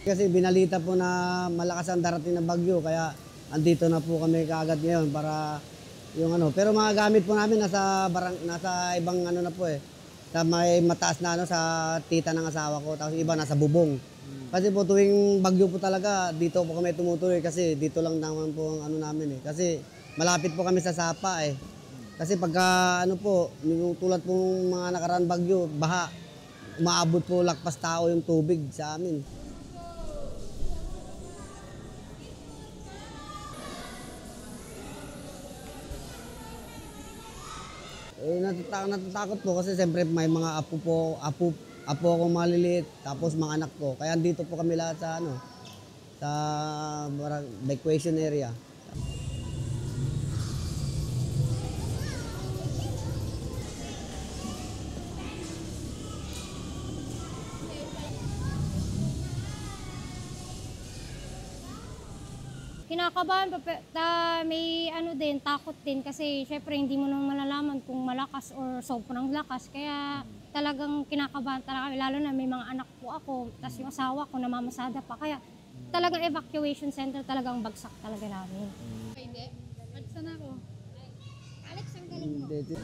Kasi binalita po na malakas ang darating na bagyo, kaya andito na po kami kaagad ngayon para yung ano. Pero mga gamit po namin nasa ibang ano na po eh. Sa may mataas na ano sa tita ng asawa ko, tapos iba nasa bubong. Kasi po tuwing bagyo po talaga, dito po kami tumutuloy kasi dito lang naman po ang ano namin eh. Kasi malapit po kami sa Sapa eh. Kasi pagka ano po, yung tulad po mga nakaraan bagyo, baha, umaabot po lakpas tao yung tubig sa amin. Natatakot po kasi siyempre may mga apo akong maliliit, tapos mga anak ko. Kaya andito po kami lahat sa ano, sa evacuation area. Kinakabahan may ano din, takot din kasi syempre hindi mo naman malalaman kung malakas or sobrang lakas. Kaya talagang kinakabahan talaga kami, lalo na may mga anak po ako, tapos yung asawa ko namamasada pa. Kaya talagang evacuation center talagang bagsak talaga namin. Hindi. Alis na ako. Alex, ang galing mo. Hindi.